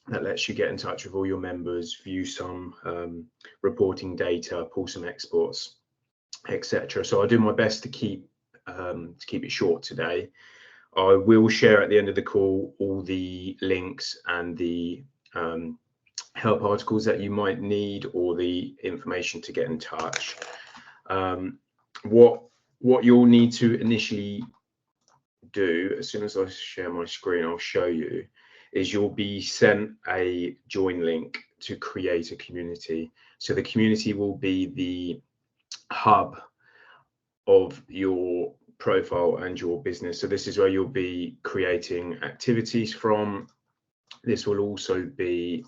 that lets you get in touch with all your members, view some reporting data, pull some exports, etc. So I'll do my best to keep it short today. I will share at the end of the call all the links and the help articles that you might need, or the information to get in touch. What you'll need to initially do, as soon as I share my screen, I'll show you, is you'll be sent a join link to create a community. So the community will be the hub of your profile and your business. So this is where you'll be creating activities from. This will also be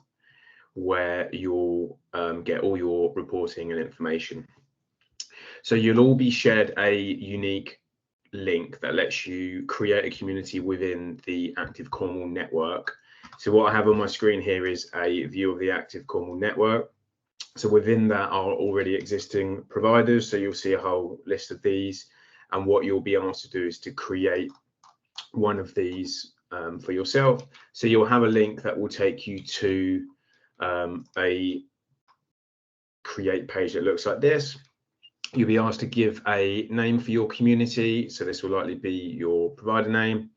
where you'll get all your reporting and information. So you'll all be shared a unique link that lets you create a community within the Active Cornwall network. So what I have on my screen here is a view of the Active Cornwall network. So within that are already existing providers. So you'll see a whole list of these. And what you'll be asked to do is to create one of these for yourself. So you'll have a link that will take you to a create page that looks like this. You'll be asked to give a name for your community. So this will likely be your provider name.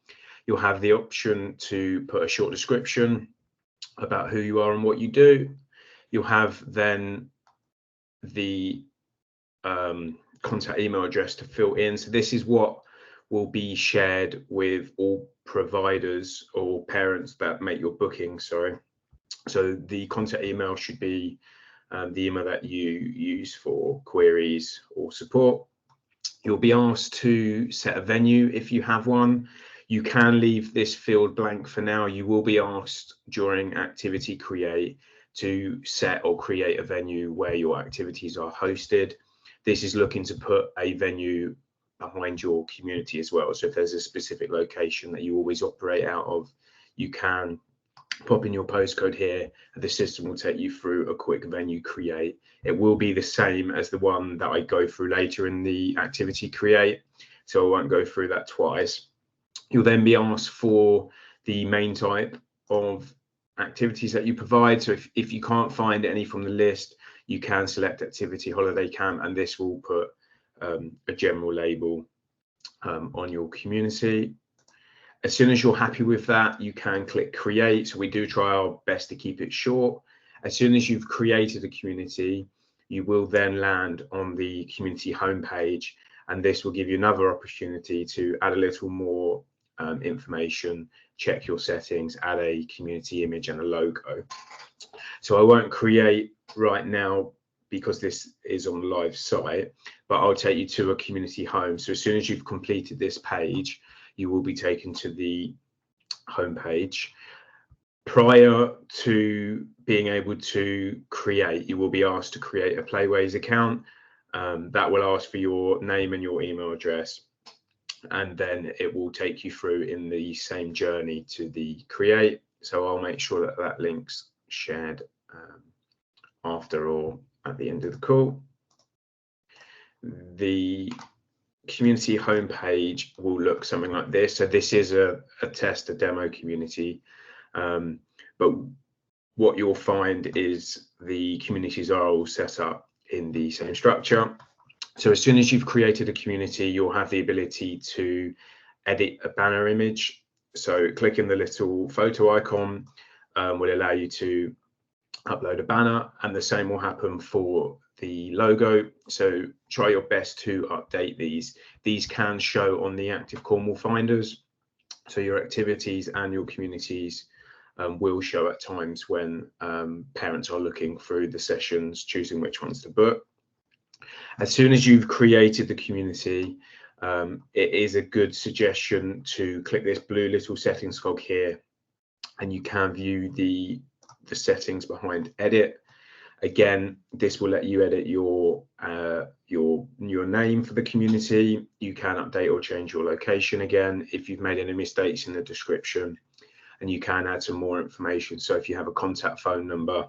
You'll have the option to put a short description about who you are and what you do. You'll have then the contact email address to fill in. So this is what will be shared with all providers or parents that make your booking. So the contact email should be the email that you use for queries or support. You'll be asked to set a venue if you have one. You can leave this field blank for now. You will be asked during activity create to set or create a venue where your activities are hosted. This is looking to put a venue behind your community as well. So if there's a specific location that you always operate out of, you can pop in your postcode here, and the system will take you through a quick venue create. It will be the same as the one that I go through later in the activity create, so I won't go through that twice. You'll then be asked for the main type of activities that you provide. So if you can't find any from the list, you can select activity holiday camp, and this will put a general label on your community. As soon as you're happy with that, you can click create. So we do try our best to keep it short. As soon as you've created a community, you will then land on the community homepage, and this will give you another opportunity to add a little more information, check your settings, add a community image and a logo. So I won't create right now because this is on the live site, but I'll take you to a community home. So as soon as you've completed this page, you will be taken to the homepage. Prior to being able to create, you will be asked to create a Playwaze account. That will ask for your name and your email address, and then it will take you through in the same journey to the create. So I'll make sure that that link's shared after or at the end of the call. The community homepage will look something like this. So this is a test, a demo community, but what you'll find is the communities are all set up in the same structure. So as soon as you've created a community, you'll have the ability to edit a banner image. So clicking the little photo icon will allow you to upload a banner, and the same will happen for the logo. So try your best to update these. These can show on the Active Cornwall finders. So your activities and your communities will show at times when parents are looking through the sessions, choosing which ones to book. As soon as you've created the community, it is a good suggestion to click this blue little settings cog here, and you can view the settings behind edit. Again, this will let you edit your name for the community. You can update or change your location again if you've made any mistakes in the description, and you can add some more information. So if you have a contact phone number,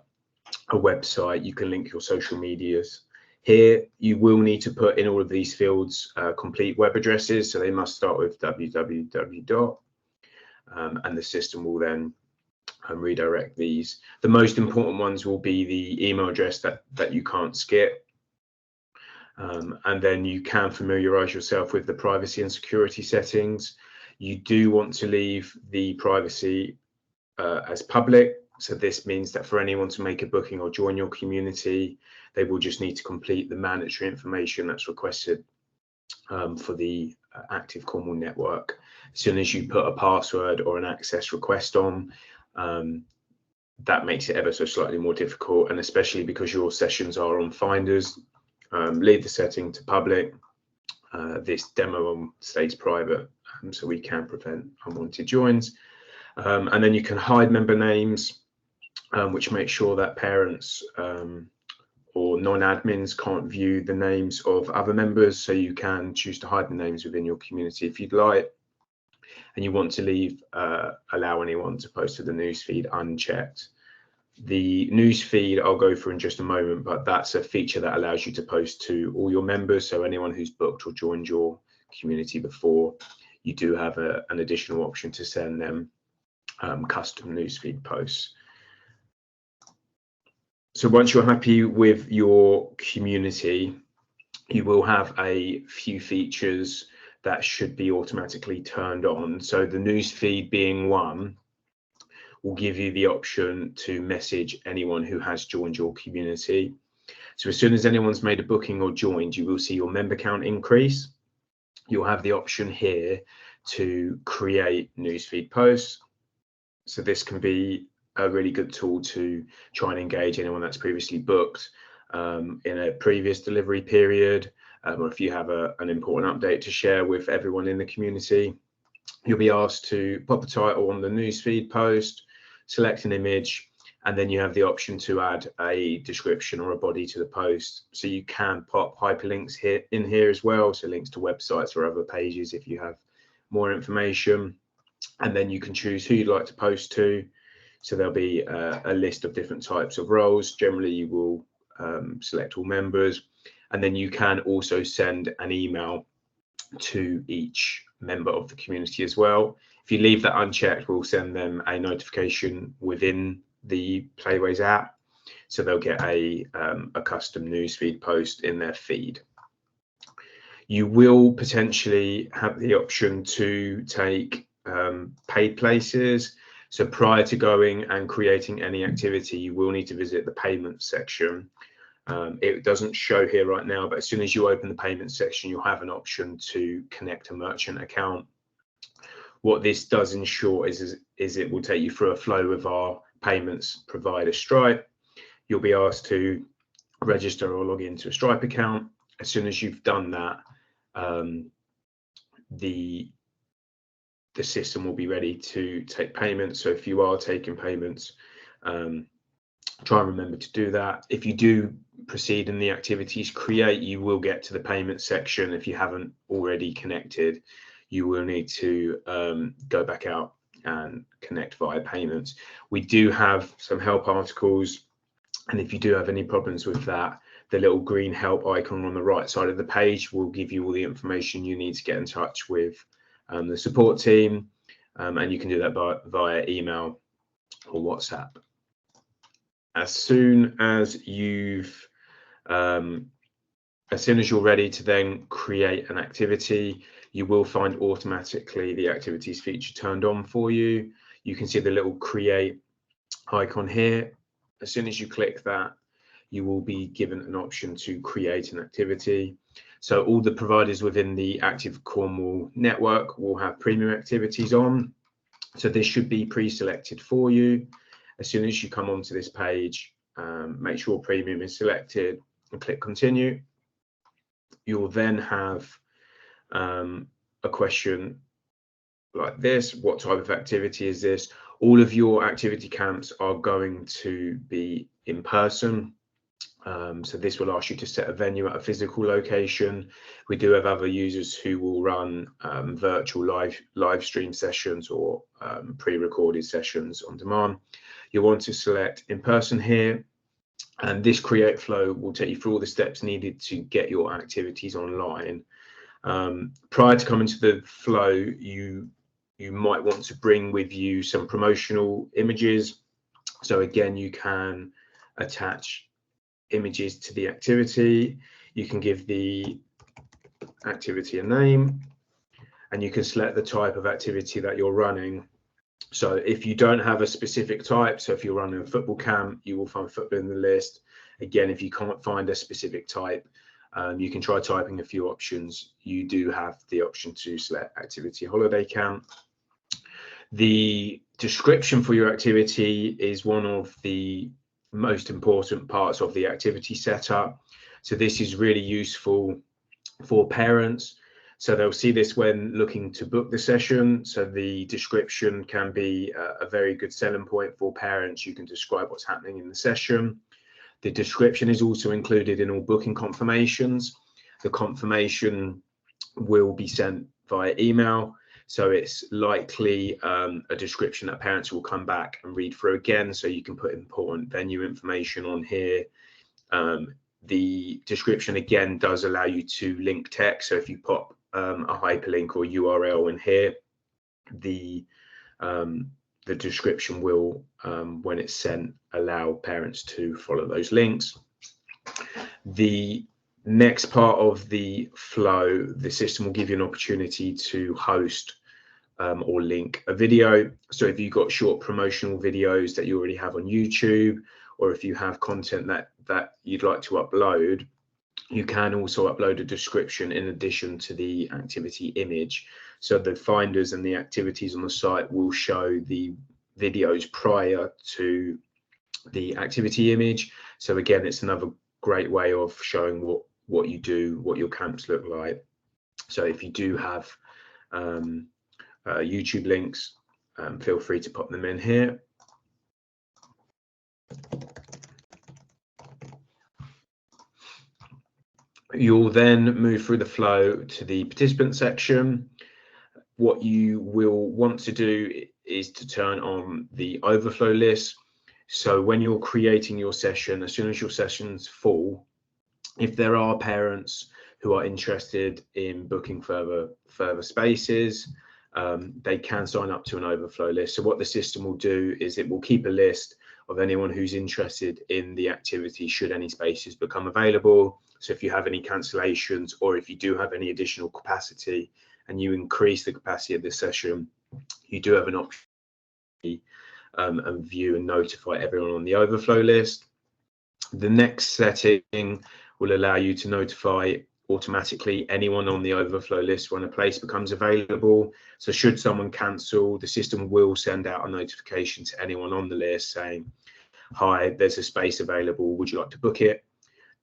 a website, you can link your social medias. Here, you will need to put in all of these fields complete web addresses, so they must start with www. And the system will then redirect these. The most important ones will be the email address that you can't skip. And then you can familiarize yourself with the privacy and security settings. You do want to leave the privacy as public. So this means that for anyone to make a booking or join your community, they will just need to complete the mandatory information that's requested for the active Cornwall network. As soon as you put a password or an access request on, that makes it ever so slightly more difficult, and especially because your sessions are on Finders, leave the setting to public. This demo stays private, so we can prevent unwanted joins. And then you can hide member names, which makes sure that parents or non-admins can't view the names of other members. So you can choose to hide the names within your community if you'd like. And you want to leave allow anyone to post to the newsfeed unchecked. The newsfeed I'll go through in just a moment, but that's a feature that allows you to post to all your members. So anyone who's booked or joined your community before, you do have an additional option to send them custom newsfeed posts. So once you're happy with your community, you will have a few features that should be automatically turned on. So the newsfeed being one, will give you the option to message anyone who has joined your community. So as soon as anyone's made a booking or joined, you will see your member count increase. You'll have the option here to create newsfeed posts. So this can be a really good tool to try and engage anyone that's previously booked in a previous delivery period, or if you have an important update to share with everyone in the community. You'll be asked to pop a title on the newsfeed post, select an image, and then you have the option to add a description or a body to the post. So you can pop hyperlinks in here as well, so links to websites or other pages if you have more information. And then you can choose who you'd like to post to. So there'll be a list of different types of roles. Generally, you will select all members, and then you can also send an email to each member of the community as well. If you leave that unchecked, we'll send them a notification within the Playwaze app, so they'll get a custom newsfeed post in their feed. You will potentially have the option to take paid places. So prior to going and creating any activity, you will need to visit the payments section. It doesn't show here right now, but as soon as you open the payment section, you'll have an option to connect a merchant account. What this does ensure is it will take you through a flow with our payments provider, Stripe. You'll be asked to register or log into a Stripe account. As soon as you've done that, the system will be ready to take payments. So if you are taking payments, try and remember to do that. If you do proceed in the activities create, you will get to the payment section. If you haven't already connected, you will need to go back out and connect via payments. We do have some help articles, and if you do have any problems with that, the little green help icon on the right side of the page will give you all the information you need to get in touch with the support team, and you can do that via email or WhatsApp. As soon as you're ready to then create an activity, you will find automatically the activities feature turned on for you. You can see the little create icon here. As soon as you click that, you will be given an option to create an activity. So all the providers within the Active Cornwall network will have premium activities on. So this should be pre-selected for you. As soon as you come onto this page, make sure premium is selected and click continue. You'll then have a question like this: what type of activity is this? All of your activity camps are going to be in person. So this will ask you to set a venue at a physical location. We do have other users who will run virtual live stream sessions or pre-recorded sessions on demand. You want to select in person here, and this create flow will take you through all the steps needed to get your activities online. Prior to coming to the flow, you you might want to bring with you some promotional images. So again, you can attach images to the activity. You can give the activity a name, and you can select the type of activity that you're running. So if you don't have a specific type, so if you're running a football camp, you will find football in the list. Again, if you can't find a specific type, you can try typing a few options. You do have the option to select activity holiday camp. The description for your activity is one of the most important parts of the activity setup. So this is really useful for parents. So they'll see this when looking to book the session. So the description can be a very good selling point for parents. You can describe what's happening in the session. The description is also included in all booking confirmations. The confirmation will be sent via email. So it's likely a description that parents will come back and read through again. So you can put important venue information on here. The description again does allow you to link text. So if you pop a hyperlink or URL in here, the description will, when it's sent, allow parents to follow those links. The next part of the flow, the system will give you an opportunity to host or link a video. So if you've got short promotional videos that you already have on YouTube, or if you have content that you'd like to upload, you can also upload a description in addition to the activity image. So the finders and the activities on the site will show the videos prior to the activity image. So again, it's another great way of showing what you do, what your camps look like. So if you do have YouTube links, feel free to pop them in here. You'll then move through the flow to the participant section. What you will want to do is to turn on the overflow list. So when you're creating your session, as soon as your session's full, if there are parents who are interested in booking further spaces, they can sign up to an overflow list. So what the system will do is it will keep a list of anyone who's interested in the activity should any spaces become available. So if you have any cancellations, or if you do have any additional capacity and you increase the capacity of this session, you do have an option and view and notify everyone on the overflow list. The next setting will allow you to notify automatically anyone on the overflow list when a place becomes available. So should someone cancel, the system will send out a notification to anyone on the list saying, hi, there's a space available, would you like to book it?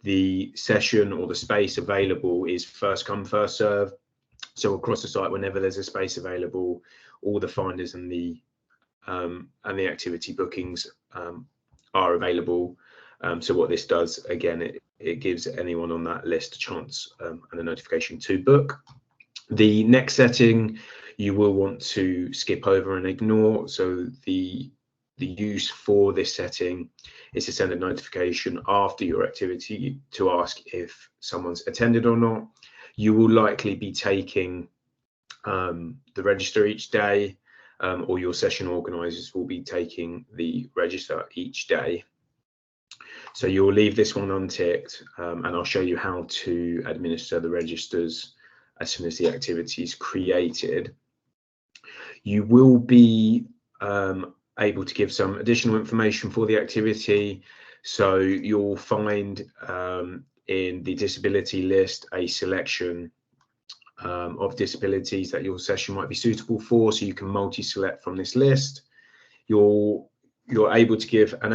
The session or the space available is first come, first serve. So across the site, whenever there's a space available, all the finders and the activity bookings are available. So what this does, again, it gives anyone on that list a chance and a notification to book. The next setting you will want to skip over and ignore. So the use for this setting is to send a notification after your activity to ask if someone's attended or not. You will likely be taking the register each day, or your session organizers will be taking the register each day. So you'll leave this one unticked, and I'll show you how to administer the registers as soon as the activity is created. You will be able to give some additional information for the activity. So you'll find in the disability list a selection of disabilities that your session might be suitable for. So you can multi-select from this list. You're able to give an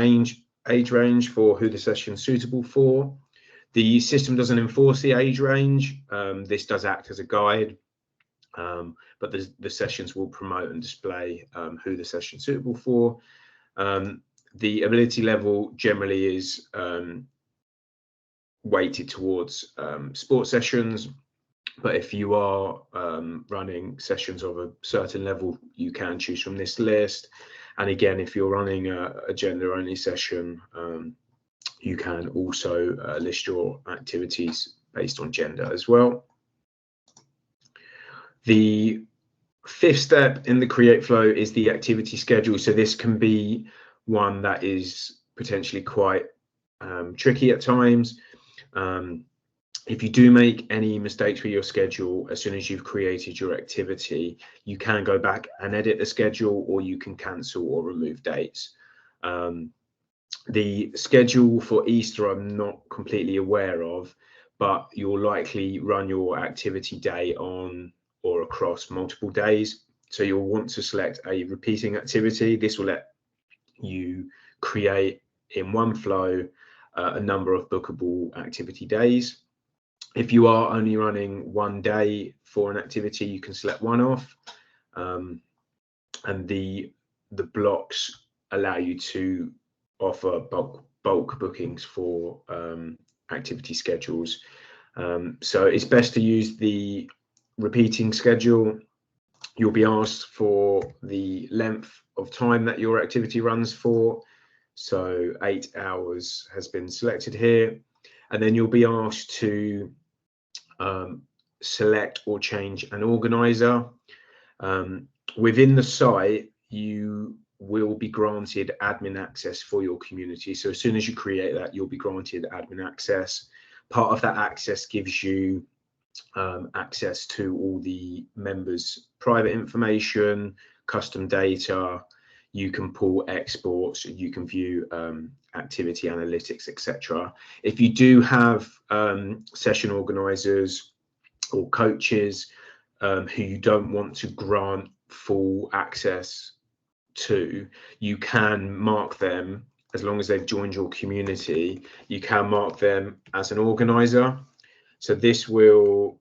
age range for who the session is suitable for. The system doesn't enforce the age range. This does act as a guide, but the sessions will promote and display who the session is suitable for. The ability level generally is weighted towards sports sessions, but if you are running sessions of a certain level, you can choose from this list. And again, if you're running a gender-only session, you can also list your activities based on gender as well. The Fifth step in the create flow is the activity schedule. So this can be one that is potentially quite tricky at times. If you do make any mistakes with your schedule, as soon as you've created your activity, you can go back and edit the schedule, or you can cancel or remove dates. The schedule for Easter I'm not completely aware of, but you'll likely run your activity day on or across multiple days. So you'll want to select a repeating activity. This will let you create in one flow a number of bookable activity days. If you are only running one day for an activity, you can select one off, and the blocks allow you to offer bulk bookings for activity schedules. So it's best to use the repeating schedule. You'll be asked for the length of time that your activity runs for. So 8 hours has been selected here. And then you'll be asked to select or change an organizer. Within the site, you will be granted admin access for your community. So as soon as you create that, you'll be granted admin access. Part of that access gives you access to all the members' private information, custom data. You can pull exports, you can view activity analytics, etc. If you do have session organizers or coaches who you don't want to grant full access to, you can mark them, as long as they've joined your community, you can mark them as an organizer. So this will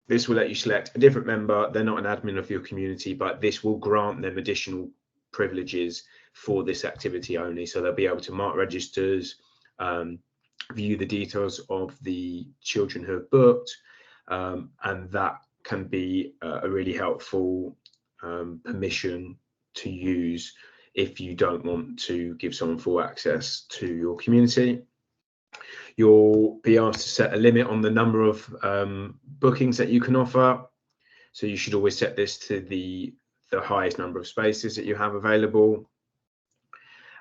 let you select a different member. They're not an admin of your community, but this will grant them additional privileges for this activity only. So they'll be able to mark registers, view the details of the children who have booked, and that can be a really helpful permission to use if you don't want to give someone full access to your community. You'll be asked to set a limit on the number of bookings that you can offer. So you should always set this to the highest number of spaces that you have available.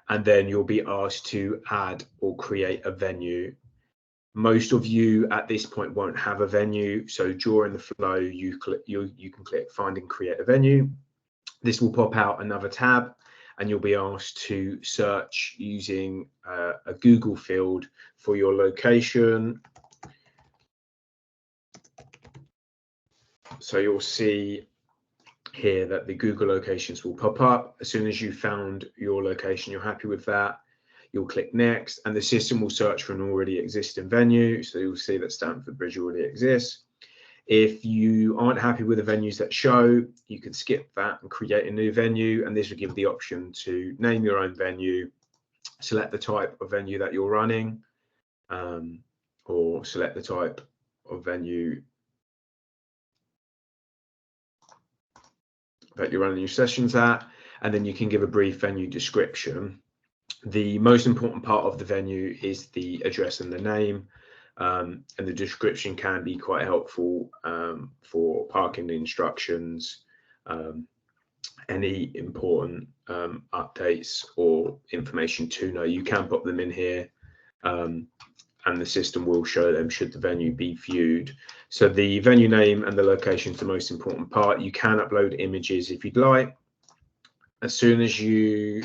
And then you'll be asked to add or create a venue. Most of you at this point won't have a venue. So during the flow, you can click Find and Create a Venue. This will pop out another tab, and you'll be asked to search using a Google field for your location. So you'll see here that the Google locations will pop up. As soon as you've found your location, you're happy with that, you'll click Next, and the system will search for an already existing venue. So you'll see that Stamford Bridge already exists. If you aren't happy with the venues that show, you can skip that and create a new venue, and this will give you the option to name your own venue, select the type of venue that you're running, or select the type of venue that you're running your sessions at, and then you can give a brief venue description. The most important part of the venue is the address and the name. And the description can be quite helpful for parking instructions, any important updates or information to know. You can pop them in here, and the system will show them should the venue be viewed. So the venue name and the location is the most important part. You can upload images if you'd like. As soon as you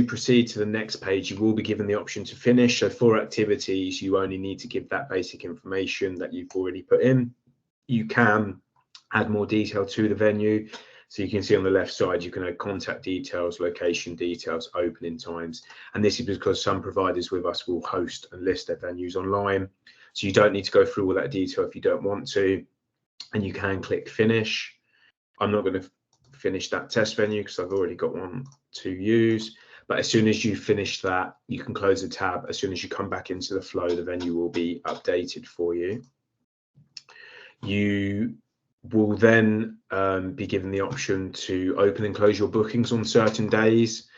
proceed to the next page, you will be given the option to finish. So for activities, you only need to give that basic information that you've already put in. You can add more detail to the venue. So you can see on the left side, you can add contact details, location details, opening times. And this is because some providers with us will host and list their venues online. So you don't need to go through all that detail if you don't want to. And you can click Finish. I'm not going to finish that test venue because I've already got one to use, but as soon as you finish that, you can close the tab. As soon as you come back into the flow, the venue will be updated for you. You will then be given the option to open and close your bookings on certain days.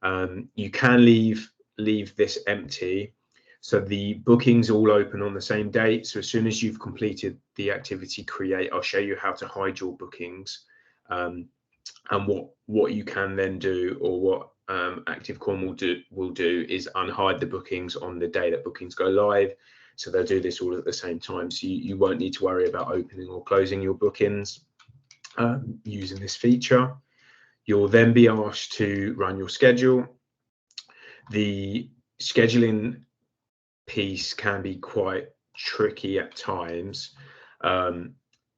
You can leave this empty. So the bookings all open on the same date. So as soon as you've completed the activity create, I'll show you how to hide your bookings, and what you can then do, or what ActiveCorn will do is unhide the bookings on the day that bookings go live. So they'll do this all at the same time. So you won't need to worry about opening or closing your bookings using this feature. You'll then be asked to run your schedule. The scheduling piece can be quite tricky at times.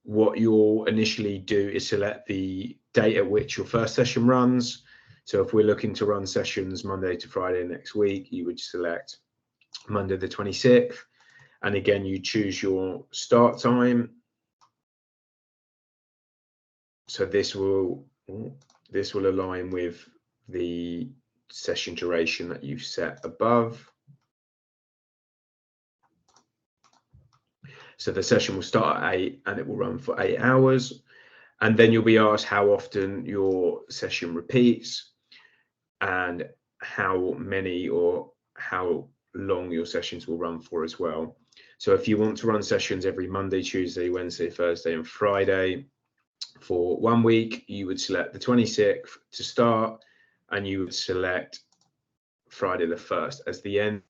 What you'll initially do is select the date at which your first session runs. So if we're looking to run sessions Monday to Friday next week, you would select Monday the 26th. And again, you choose your start time. So this will align with the session duration that you've set above. So the session will start at 8 and it will run for 8 hours. And then you'll be asked how often your session repeats and how many or how long your sessions will run for as well. So if you want to run sessions every Monday, Tuesday, Wednesday, Thursday, and Friday for 1 week, you would select the 26th to start, and you would select Friday the 1st as the end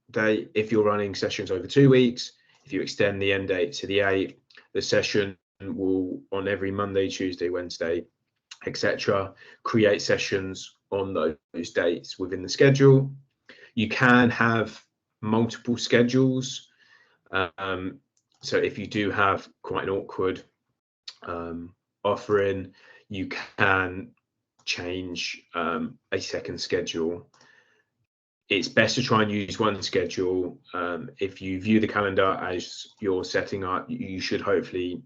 date. If you're running sessions over 2 weeks, if you extend the end date to the 8th, the session will, on every Monday, Tuesday, Wednesday, etc., create sessions on those dates within the schedule. You can have multiple schedules. So if you do have quite an awkward offering, you can change a second schedule. It's best to try and use one schedule. If you view the calendar as you're setting up, you should hopefully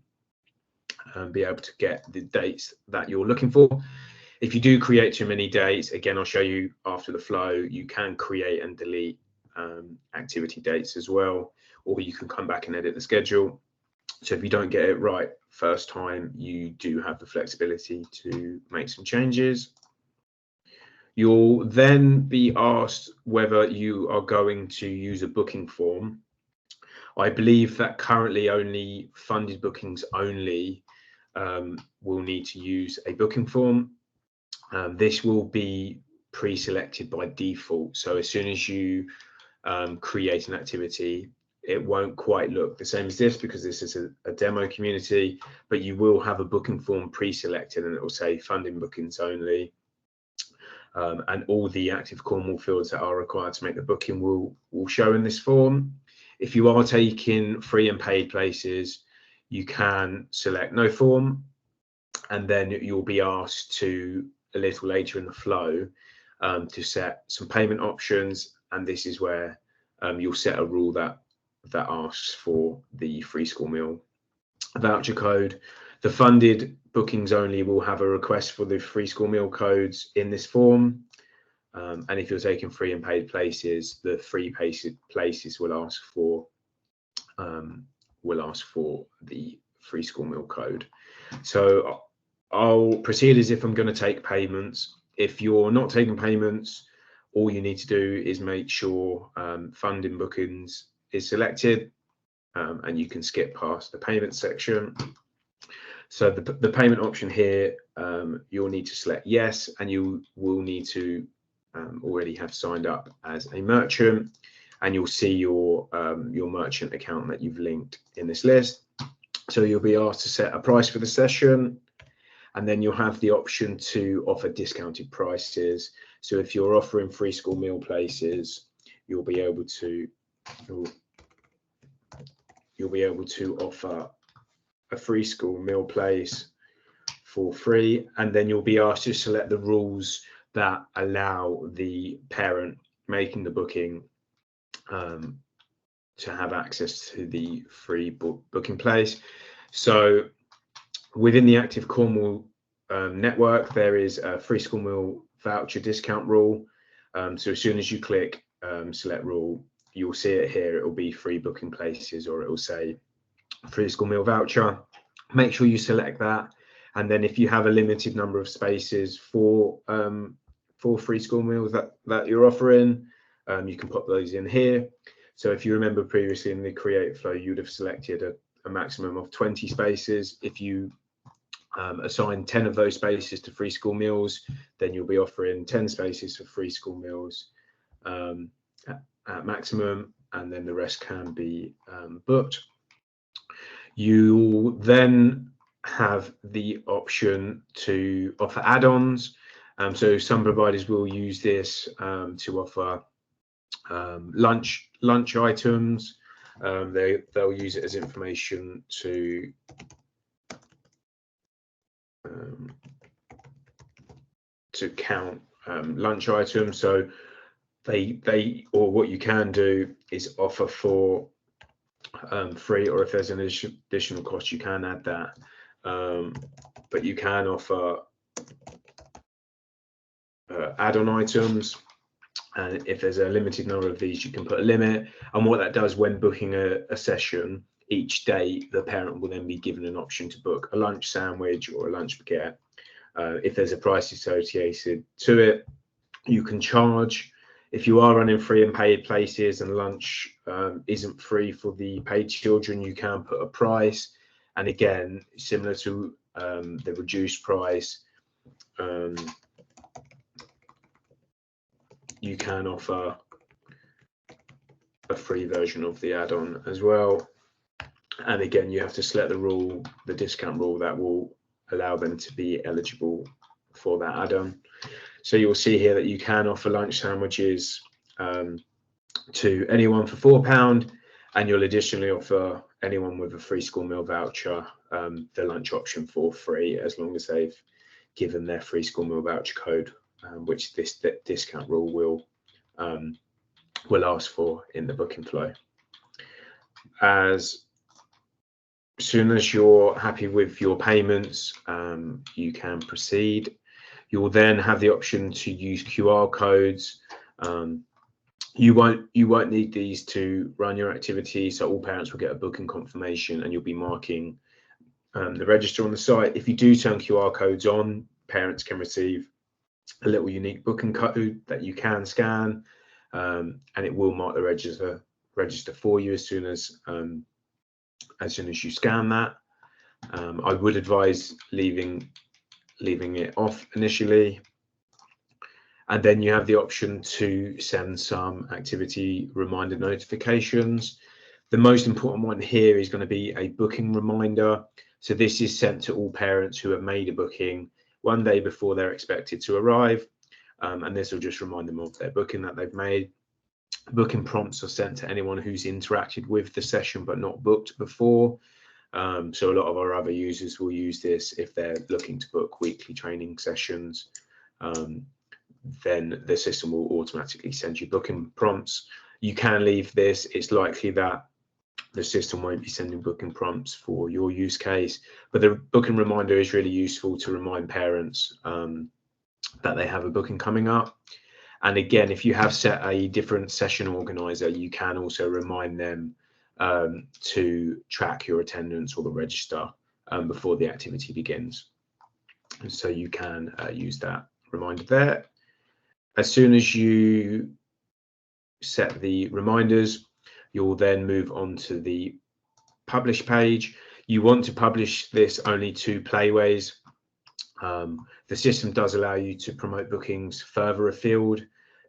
be able to get the dates that you're looking for. If you do create too many dates, again, I'll show you after the flow, you can create and delete activity dates as well, or you can come back and edit the schedule. So if you don't get it right first time, you do have the flexibility to make some changes. You'll then be asked whether you are going to use a booking form. I believe that currently only funded bookings only will need to use a booking form. This will be pre-selected by default. So as soon as you create an activity, it won't quite look the same as this because this is a demo community, but you will have a booking form pre-selected and it will say funding bookings only. And all the ActiveCorn fields that are required to make the booking will show in this form. If you are taking free and paid places, you can select no form, and then you'll be asked to, a little later in the flow, to set some payment options. And this is where you'll set a rule that asks for the free school meal voucher code. The funded bookings only will have a request for the free school meal codes in this form. And if you're taking free and paid places, the free places will ask for the free school meal code. So I'll proceed as if I'm going to take payments. If you're not taking payments, all you need to do is make sure funding bookings is selected, and you can skip past the payment section. So the payment option here, you'll need to select yes, and you will need to already have signed up as a merchant, and you'll see your merchant account that you've linked in this list. So you'll be asked to set a price for the session, and then you'll have the option to offer discounted prices. So if you're offering free school meal places, you'll be able to offer a free school meal place for free, and then you'll be asked to select the rules that allow the parent making the booking to have access to the free booking place. So within the ActiveCorn network, there is a free school meal voucher discount rule. So as soon as you click select rule, you'll see it here. It will be free booking places, or it will say free school meal voucher. Make sure you select that, and then if you have a limited number of spaces for free school meals that you're offering, you can pop those in here. So if you remember previously in the create flow, you would have selected a maximum of 20 spaces. If you assign 10 of those spaces to free school meals, then you'll be offering 10 spaces for free school meals at maximum, and then the rest can be booked. You'll then have the option to offer add-ons. So some providers will use this to offer lunch items. They'll use it as information to count lunch items. So or what you can do is offer for free, or if there's an additional cost, you can add that. But you can offer add-on items, and if there's a limited number of these, you can put a limit. And what that does, when booking a session, each day the parent will then be given an option to book a lunch sandwich or a lunch baguette. If there's a price associated to it, you can charge. If you are running free and paid places and lunch isn't free for the paid children, you can put a price. And again, similar to the reduced price, you can offer a free version of the add-on as well. And again, you have to select the discount rule that will allow them to be eligible for that add-on. So you'll see here that you can offer lunch sandwiches to anyone for £4, and you'll additionally offer anyone with a free school meal voucher the lunch option for free, as long as they've given their free school meal voucher code, which this discount rule will ask for in the booking flow. As soon as you're happy with your payments, you can proceed. You will then have the option to use QR codes. You won't need these to run your activity, so all parents will get a booking confirmation, and you'll be marking the register on the site. If you do turn QR codes on, parents can receive a little unique booking code that you can scan, and it will mark the register for you as soon as you scan that. I would advise leaving it off initially. And then you have the option to send some activity reminder notifications. The most important one here is going to be a booking reminder. So this is sent to all parents who have made a booking one day before they're expected to arrive. And this will just remind them of their booking that they've made. Booking prompts are sent to anyone who's interacted with the session but not booked before. So a lot of our other users will use this if they're looking to book weekly training sessions. Then the system will automatically send you booking prompts. You can leave this. It's likely that the system won't be sending booking prompts for your use case, but the booking reminder is really useful to remind parents that they have a booking coming up. And again, if you have set a different session organizer, you can also remind them to track your attendance or the register before the activity begins. And so you can use that reminder there. As soon as you set the reminders, you'll then move on to the publish page. You want to publish this only to Playwaze. The system does allow you to promote bookings further afield,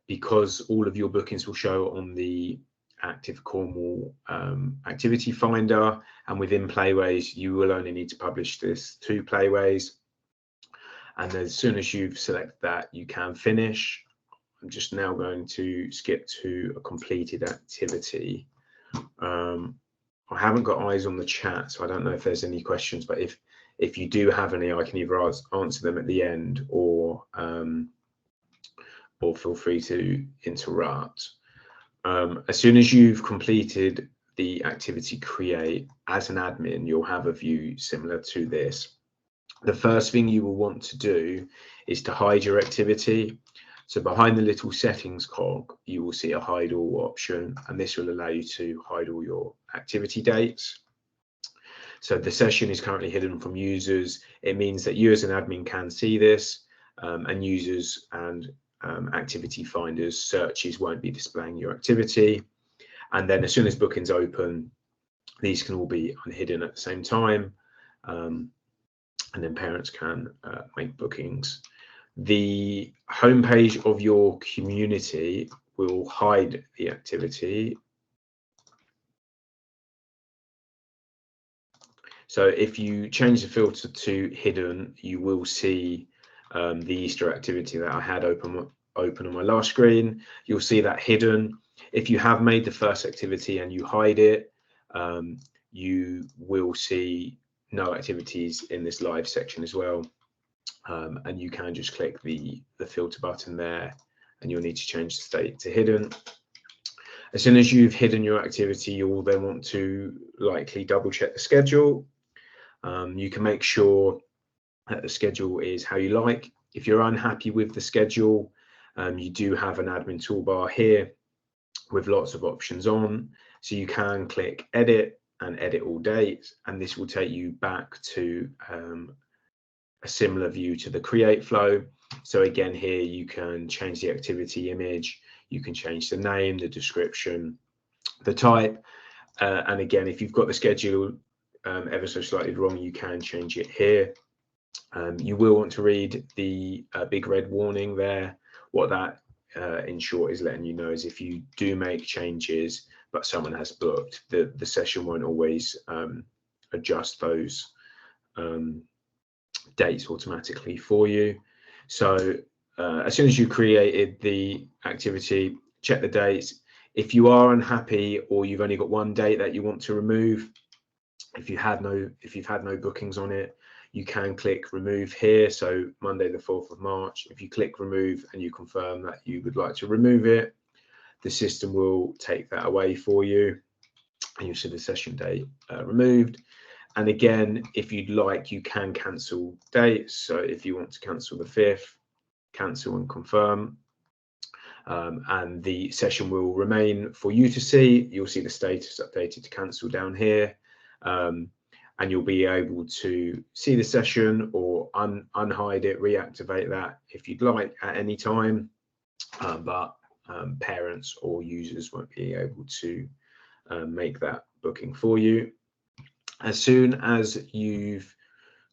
because all of your bookings will show on the Active Cornwall activity finder, and within Playwaze you will only need to publish this to Playwaze. And as soon as you've selected that, you can finish. I'm just now going to skip to a completed activity. I haven't got eyes on the chat, so I don't know if there's any questions, but if you do have any, I can either answer them at the end, or feel free to interrupt. As soon as you've completed the activity create, as an admin, you'll have a view similar to this. The first thing you will want to do is to hide your activity. So behind the little settings cog, you will see a hide all option, and this will allow you to hide all your activity dates. So the session is currently hidden from users. It means that you as an admin can see this, and users and activity finders, searches won't be displaying your activity. And then as soon as bookings open, these can all be unhidden at the same time. And then parents can make bookings. The homepage of your community will hide the activity. So if you change the filter to hidden, you will see the Easter activity that I had open on my last screen. You'll see that hidden. If you have made the first activity and you hide it, you will see no activities in this live section as well. And you can just click the filter button there, and you'll need to change the state to hidden. As soon as you've hidden your activity, you will then want to likely double check the schedule. You can make sure that the schedule is how you like. If you're unhappy with the schedule, you do have an admin toolbar here with lots of options on. So you can click edit and edit all dates, and this will take you back to a similar view to the create flow. So again, here you can change the activity image, you can change the name, the description, the type, and again, if you've got the schedule ever so slightly wrong, you can change it here. You will want to read the big red warning there. What that in short is letting you know is if you do make changes but someone has booked, the session won't always adjust those dates automatically for you. So as soon as you created the activity, check the dates. If you are unhappy or you've only got one date that you want to remove, if you've had no bookings on it, you can click remove here. So Monday the 4th of March, if you click remove and you confirm that you would like to remove it, the system will take that away for you and you'll see the session date removed. And again, if you'd like, you can cancel dates. So if you want to cancel the 5th, cancel and confirm. And the session will remain for you to see. You'll see the status updated to cancel down here. And you'll be able to see the session or unhide it, reactivate that if you'd like at any time. But parents or users won't be able to make that booking for you. As soon as you've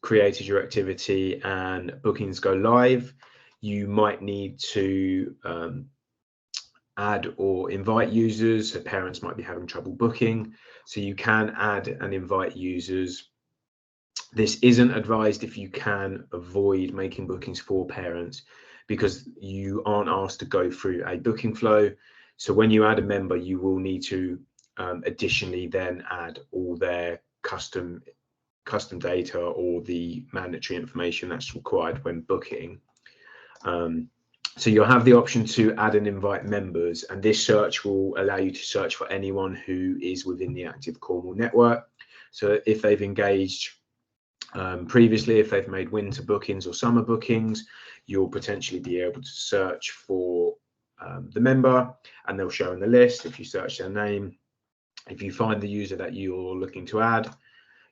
created your activity and bookings go live, you might need to add or invite users. So parents might be having trouble booking, so you can add and invite users. This isn't advised if you can avoid making bookings for parents, because you aren't asked to go through a booking flow. So when you add a member, you will need to additionally then add all their custom data or the mandatory information that's required when booking. So you'll have the option to add and invite members, and this search will allow you to search for anyone who is within the Active Cornwall network. So if they've engaged previously, if they've made winter bookings or summer bookings, you'll potentially be able to search for the member and they'll show in the list. If you search their name, if you find the user that you're looking to add,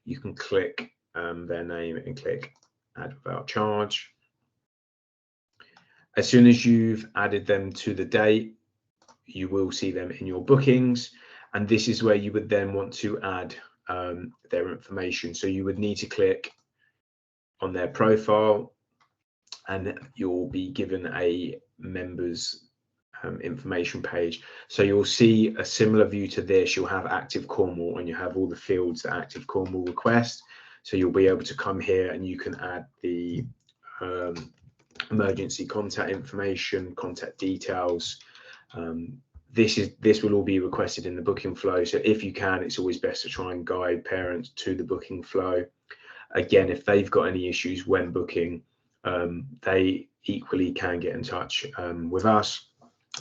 you can click their name and click add without charge. As soon as you've added them to the date, you will see them in your bookings, and this is where you would then want to add their information. So you would need to click on their profile and you'll be given a members information page. So you'll see a similar view to this. You'll have Active Cornwall and you have all the fields that Active Cornwall request. So you'll be able to come here and you can add the emergency contact information, contact details. This will all be requested in the booking flow. So if you can, it's always best to try and guide parents to the booking flow. Again, if they've got any issues when booking, they equally can get in touch with us.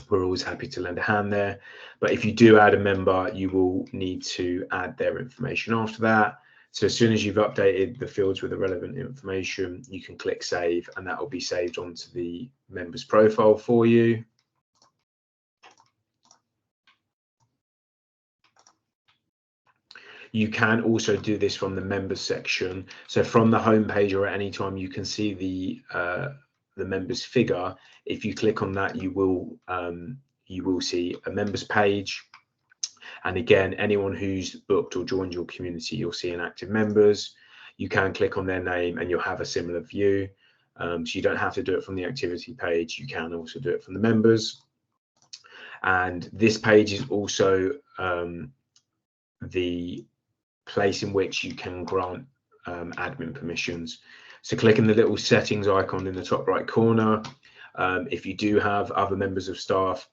We're always happy to lend a hand there. But if you do add a member, you will need to add their information after that. So as soon as you've updated the fields with the relevant information, you can click save and that will be saved onto the member's profile for you. You can also do this from the members section. So from the home page or at any time, you can see the the members figure, if you click on that, you will see a members page. And again, anyone who's booked or joined your community, you'll see an active members. You can click on their name and you'll have a similar view. So you don't have to do it from the activity page. You can also do it from the members. And this page is also the place in which you can grant admin permissions. So clicking the little settings icon in the top right corner, if you do have other members of staff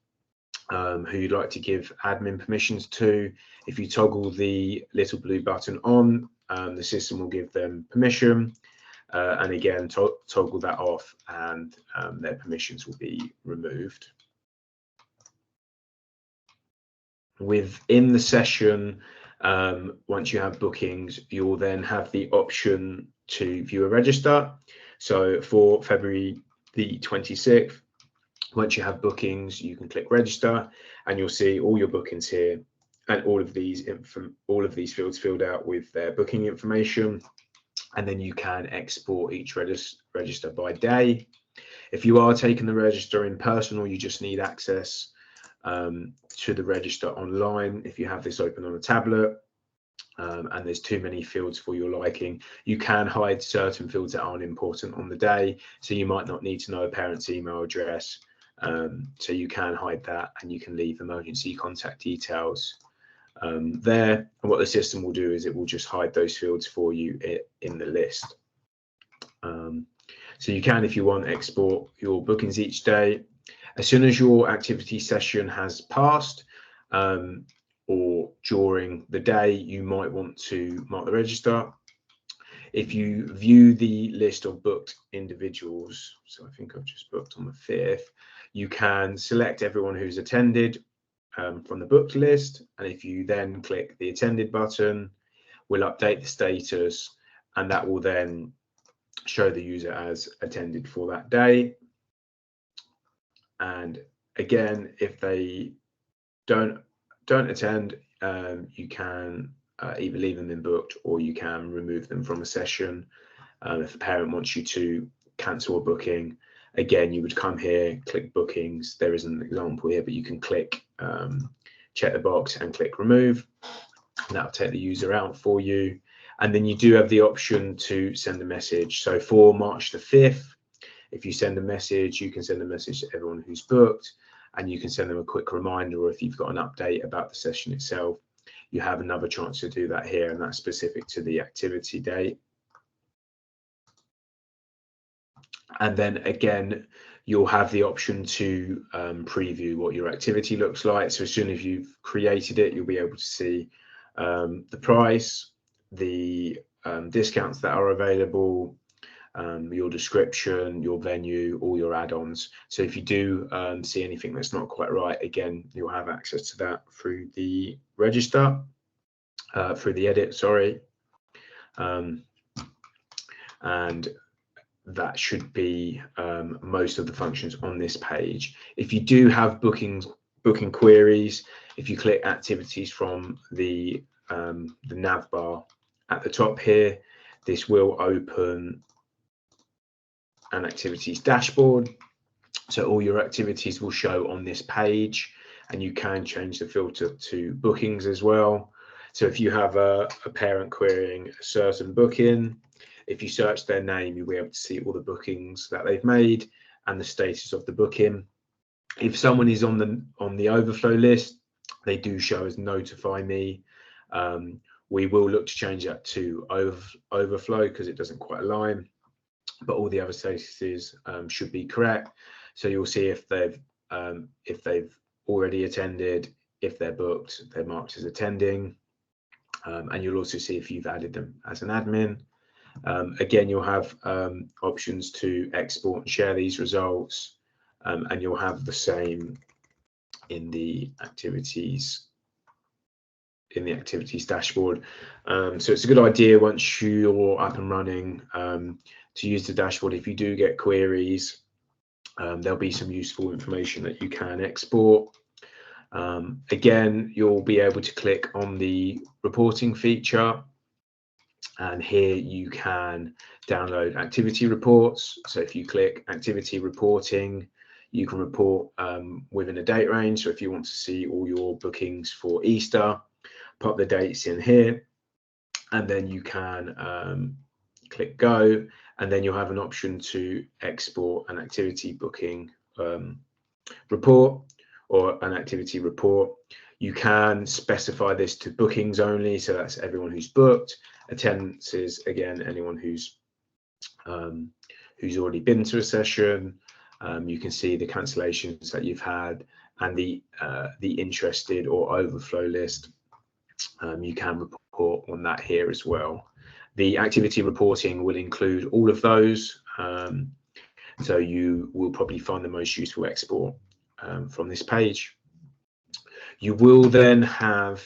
who you'd like to give admin permissions to, if you toggle the little blue button on, the system will give them permission, and again toggle that off and their permissions will be removed. Within the session, once you have bookings, you'll then have the option to view a register. So for February the 26th, once you have bookings, you can click register and you'll see all your bookings here, and all of these fields filled out with their booking information. And then you can export each register by day. If you are taking the register in person, or you just need access to the register online, if you have this open on a tablet and there's too many fields for your liking, you can hide certain fields that aren't important on the day. So you might not need to know a parent's email address. So you can hide that, and you can leave emergency contact details there. And what the system will do is it will just hide those fields for you in the list. So you can, if you want, export your bookings each day. As soon as your activity session has passed, or during the day, you might want to mark the register. If you view the list of booked individuals, so I think I've just booked on the 5th, you can select everyone who's attended from the booked list. And if you then click the attended button, we'll update the status, and that will then show the user as attended for that day. And again, if they don't attend, you can either leave them in booked, or you can remove them from a session. If a parent wants you to cancel a booking, again, you would come here, click bookings. There is an example here, but you can click, check the box and click remove, and that'll take the user out for you. And then you do have the option to send a message. So for March the 5th, if you send a message, you can send a message to everyone who's booked, and you can send them a quick reminder, or if you've got an update about the session itself, you have another chance to do that here, and that's specific to the activity date. And then again, you'll have the option to preview what your activity looks like. So as soon as you've created it, you'll be able to see the price, the discounts that are available, your description, your venue, all your add-ons. So if you do see anything that's not quite right, again, you'll have access to that through the register, through the edit, sorry. And that should be most of the functions on this page. If you do have booking queries, if you click activities from the nav bar at the top here, this will open an activities dashboard. So all your activities will show on this page, and you can change the filter to bookings as well. So if you have a parent querying a certain booking, if you search their name, you'll be able to see all the bookings that they've made and the status of the booking. If someone is on the overflow list, they do show as notify me. We will look to change that to overflow because it doesn't quite align, but all the other statuses should be correct. So you'll see if they've already attended, if they're booked, they're marked as attending, and you'll also see if you've added them as an admin. Again, you'll have options to export and share these results, and you'll have the same in the activities dashboard. So it's a good idea once you're up and running to use the dashboard. If you do get queries, there'll be some useful information that you can export. Again, you'll be able to click on the reporting feature, And here you can download activity reports. So if you click activity reporting, you can report within a date range. So if you want to see all your bookings for Easter, pop the dates in here, and then you can click go, and then you'll have an option to export an activity booking report or an activity report. You can specify this to bookings only, so that's everyone who's booked. Attendances, again, anyone who's already been to a session. You can see the cancellations that you've had and the interested or overflow list. You can report on that here as well. The activity reporting will include all of those, so you will probably find the most useful export from this page. You will then have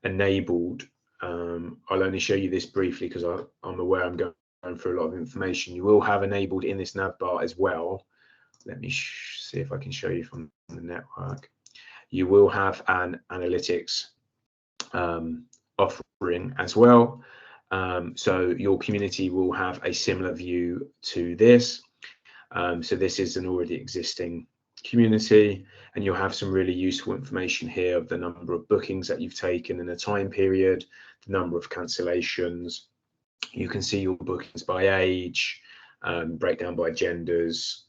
enabled, I'll only show you this briefly because I'm aware I'm going through a lot of information. You will have enabled in this nav bar as well. Let me see if I can show you from the network. You will have an analytics offering as well. So your community will have a similar view to this. So this is an already existing community, and you'll have some really useful information here of the number of bookings that you've taken in a time period, the number of cancellations. You can see your bookings by age, breakdown by genders,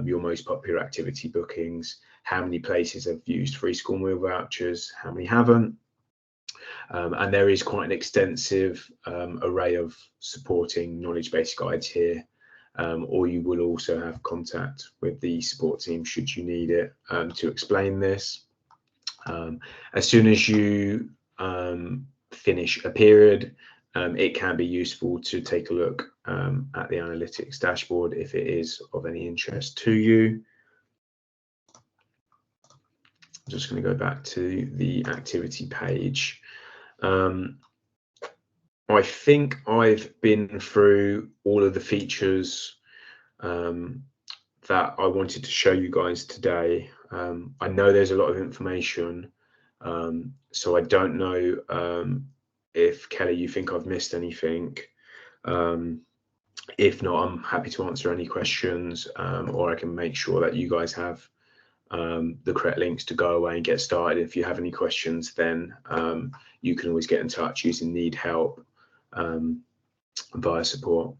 your most popular activity bookings, how many places have used free school meal vouchers, how many haven't. And there is quite an extensive array of supporting knowledge-based guides here. Or you will also have contact with the support team should you need it to explain this. As soon as you finish a period, it can be useful to take a look at the analytics dashboard if it is of any interest to you. I'm just going to go back to the activity page. I think I've been through all of the features that I wanted to show you guys today. I know there's a lot of information, so I don't know if Kelly, you think I've missed anything. If not, I'm happy to answer any questions, or I can make sure that you guys have the correct links to go away and get started. If you have any questions, then you can always get in touch using Need Help via support.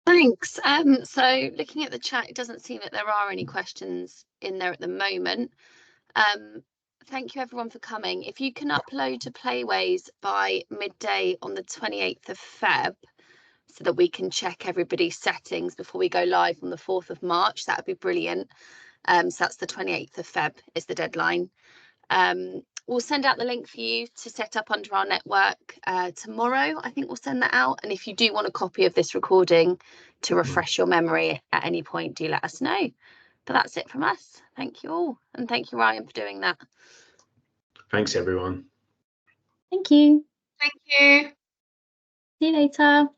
Thanks. So looking at the chat, it doesn't seem that there are any questions in there at the moment. Thank you everyone for coming. If you can upload to Playwaze by midday on the 28th of Feb, so that we can check everybody's settings before we go live on the 4th of March, that would be brilliant. So that's the 28th of Feb is the deadline. We'll send out the link for you to set up under our network tomorrow. I think we'll send that out. And if you do want a copy of this recording to refresh your memory at any point, do let us know. But that's it from us. Thank you all. And thank you, Ryan, for doing that. Thanks, everyone. Thank you. Thank you. See you later.